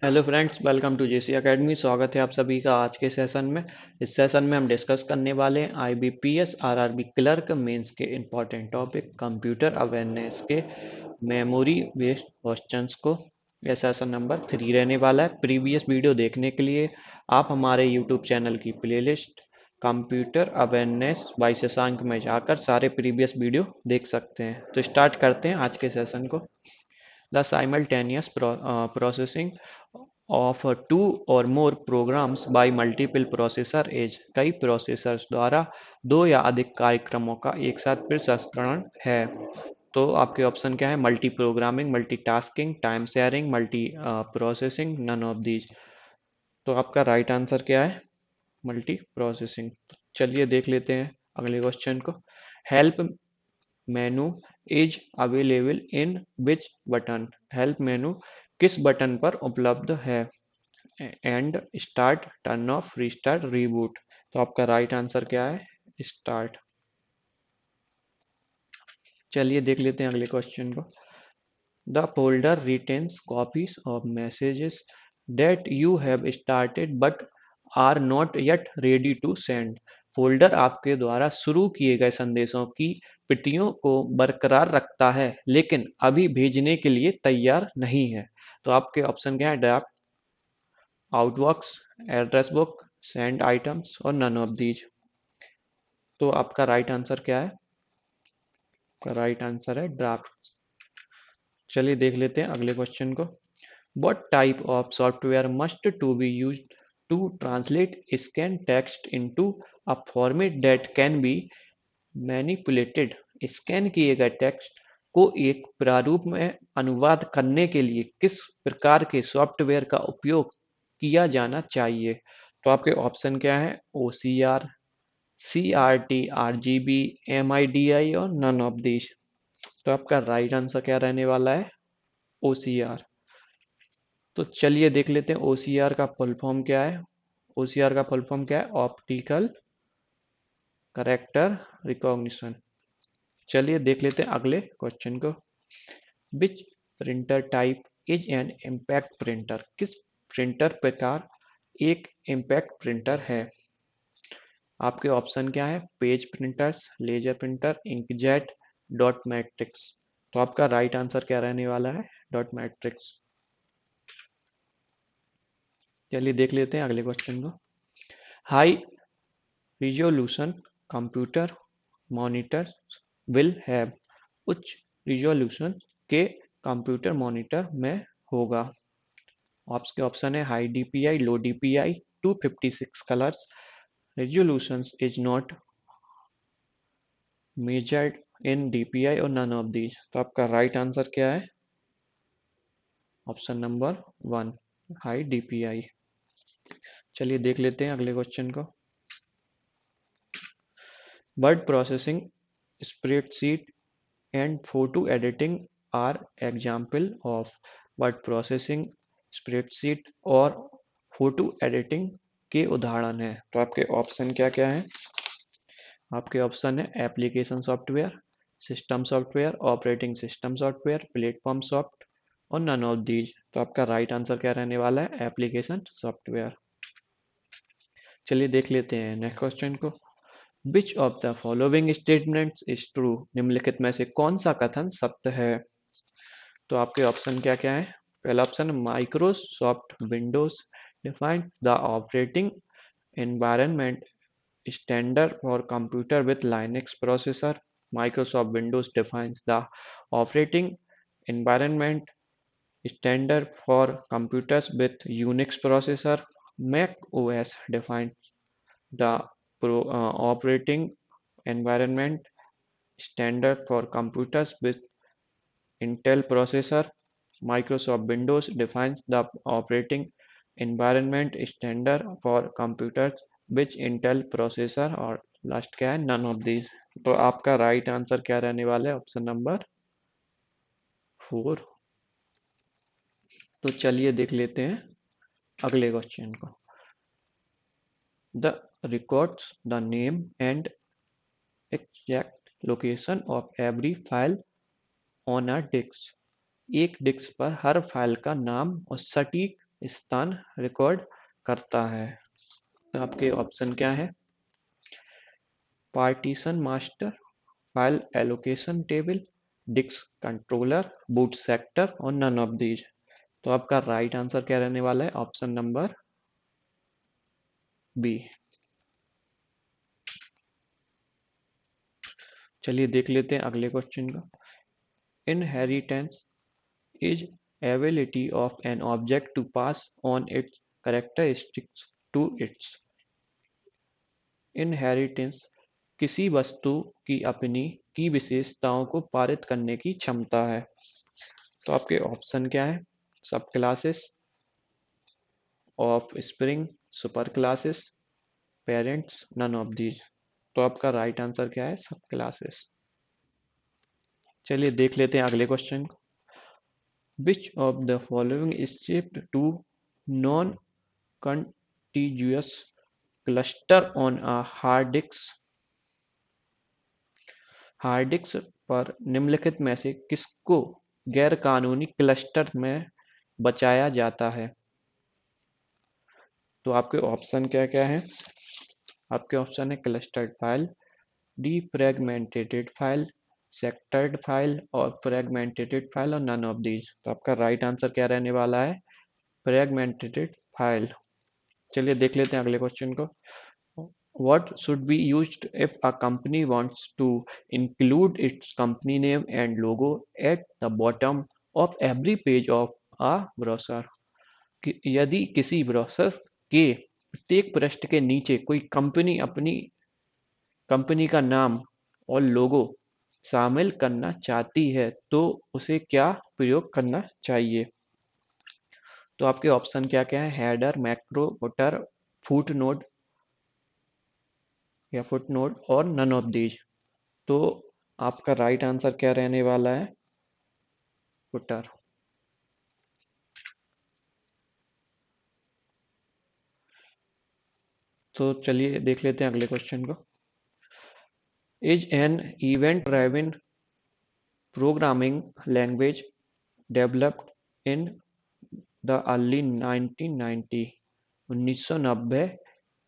Hello friends, welcome to JC Academy. स्वागत है आप सभी का आज के सेशन में। इस सेशन में हम डिस्कस करने वाले हैं आईबीपीएस आरआरबी क्लर्क मेंस के इम्पोर्टेंट टॉपिक कंप्यूटर अवेयरनेस के मेमोरी बेस्ड क्वेश्चंस को। यह सेशन नंबर 3 रहने वाला है। प्रीवियस वीडियो देखने के लिए आप हमारे यूट्यूब चैनल की playlist computer awareness by Shashank में जाकर सारे प्रीवियस वीडियो देख सकते हैं। तो स्टार्ट करते हैं आज के सेशन को। The simultaneous processing of two or more programs by multiple processor is कई प्रोसेसर्स द्वारा दो या अधिक कार्यक्रमों का एक साथ प्रसंस्करण है। तो आपके ऑप्शन क्या है? Multiprogramming, multitasking, time sharing, multiprocessing, none of these. तो आपका राइट आंसर क्या है? Multiprocessing. चलिए देख लेते हैं अगले क्वेश्चन को। Help menu is available in which button? Help menu किस बटन पर उपलब्ध है? End, start, turn off, restart, reboot. तो आपका राइट आंसर क्या है? स्टार्ट। चलिए देख लेते हैं अगले क्वेश्चन को। The folder retains copies of messages that you have started but are not yet ready to send. Folder आपके द्वारा शुरू किए गए संदेशों की प्रतियों को बरकरार रखता है लेकिन अभी भेजने के लिए तैयार नहीं है। तो आपके ऑप्शन क्या है? Draft, outbox, address book, send items और नन ऑफ दीज। तो आपका राइट आंसर क्या है? आपका राइट आंसर है ड्राफ्ट। चलिए देख लेते हैं अगले क्वेश्चन को। What type of software must to be used to translate scan text into a format that can be manipulated? Scan किए गए टेक्स्ट को एक प्रारूप में अनुवाद करने के लिए किस प्रकार के सॉफ्टवेयर का उपयोग किया जाना चाहिए? तो आपके ऑप्शन क्या है? OCR, CRT, RGB, MIDI और नन ऑफ दिस। तो आपका राइट आंसर क्या रहने वाला है? OCR। तो चलिए देख लेते हैं OCR का फुल फॉर्म क्या है। OCR का फुल फॉर्म क्या है? Optical character recognition. चलिए देख लेते हैं अगले क्वेश्चन को। Which printer type is an impact printer? किस प्रिंटर प्रकार एक इम्पैक्ट प्रिंटर है? आपके ऑप्शन क्या है? Page printers, laser printer, inkjet, dot matrix. तो आपका राइट आंसर क्या रहने वाला है? Dot matrix. चलिए देख लेते हैं अगले क्वेश्चन को। High resolution computer monitors will have. उच्च रिजोल्यूशन के कंप्यूटर मॉनिटर में होगा। आपके ऑप्शन है high DPI, low DPI, 256 colours, resolutions is not measured in DPI और none of these। तो आपका राइट आंसर क्या है? Option number 1, high DPI. चलिए देख लेते हैं अगले क्वेश्चन को। Word processing, spreadsheet and photo editing are example of. Word processing, spreadsheet और फोटो एडिटिंग के उदाहरण हैं। तो आपके ऑप्शन क्या क्या हैं? आपके ऑप्शन है application software, system software, operating system software, platform soft और नन ऑफ दीज। तो आपका राइट आंसर क्या रहने वाला है? Application software. चलिए देख लेते हैं नेक्स्ट क्वेश्चन को। Which of the following statements is true? निम्नलिखित में से कौन सा कथन सत्य है? तो आपके ऑप्शन क्या क्या है? पहला option, Microsoft Windows define the operating environment standard for computer with Linux processor. Microsoft Windows defines the operating environment standard for computers with Unix processor. Mac OS defines the operating environment standard for computers with Intel processor. Microsoft Windows defines the operating environment standard for computers which Intel processor और last क्या है? None of these. तो आपका right answer क्या रहने वाला है? Option number 4। तो चलिए देख लेते हैं अगले क्वेश्चन को। The records the name and exact location of every file on a disk. एक डिस्क पर हर फाइल का नाम और सटीक स्थान रिकॉर्ड करता है। तो आपके ऑप्शन क्या है? Partition master, file allocation table, disk controller, boot sector और नन ऑफ दीज। तो आपका राइट आंसर क्या रहने वाला है? Option number B. चलिए देख लेते हैं अगले क्वेश्चन का। Inheritance is ability of an object to pass on its characteristics to its। Inheritance किसी वस्तु की अपनी की विशेषताओं को पारित करने की क्षमता है। तो आपके ऑप्शन क्या है? Subclasses, offspring, superclasses, parents, none of these. तो आपका राइट आंसर क्या है? सब क्लासेस। चलिए देख लेते हैं अगले क्वेश्चन को। Which of the following is shift to non contiguous cluster on a hard disk। Hard disk पर निम्नलिखित में से किसको गैरकानूनी क्लस्टर में बचाया जाता है? तो आपके ऑप्शन क्या क्या है? आपके ऑप्शन है क्लस्टर्ड फाइल, डीफ्रैगमेंटेड फाइल, सेक्टर्ड फाइल और फ्रैगमेंटेड फाइल और नन ऑफ दीज। तो आपका राइट आंसर क्या रहने वाला है? Fragmented file. चलिए देख लेते हैं अगले क्वेश्चन को। What should be used if a company wants to include its company name and logo at the bottom of every page of a brochure? यदि किसी ब्रोशर के प्रत्येक पृष्ठ के नीचे कोई कंपनी अपनी कंपनी का नाम और लोगो शामिल करना चाहती है तो उसे क्या प्रयोग करना चाहिए? तो आपके ऑप्शन क्या क्या है? Header, macro, footer, foot note या फुट नोट और नन ऑफ दीज। तो आपका राइट आंसर क्या रहने वाला है? फुटर। तो चलिए देख लेते हैं अगले क्वेश्चन को। Is an event driven programming language developed in the early 1990। 1990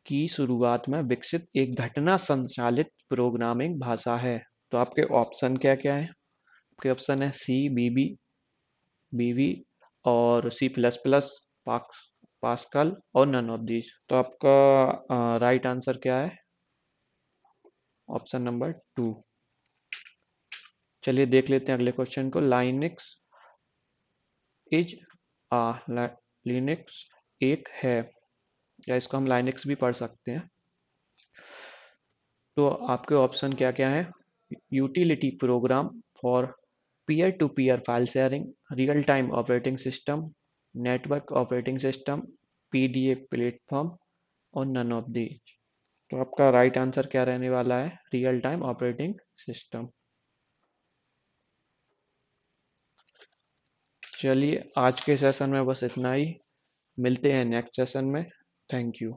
की शुरुआत में विकसित एक घटना संचालित प्रोग्रामिंग भाषा है। तो आपके ऑप्शन क्या क्या है? आपके ऑप्शन है सी, बीवी और सी प्लस प्लस, पास्कल और नन ऑफ दीज। तो आपका राइट आंसर क्या है? Option number two. चलिए देख लेते हैं अगले क्वेश्चन को। लाइनक्स इज आ लिनक्स एक है, या इसको हम लाइनक्स भी पढ़ सकते हैं। तो आपके ऑप्शन क्या क्या है? Utility program for peer to peer file sharing, real time operating system, network operating system, PDA platform और नन ऑफ दीज। तो आपका राइट आंसर क्या रहने वाला है? Real time operating system. चलिए आज के सेशन में बस इतना ही। मिलते हैं नेक्स्ट सेशन में। Thank you.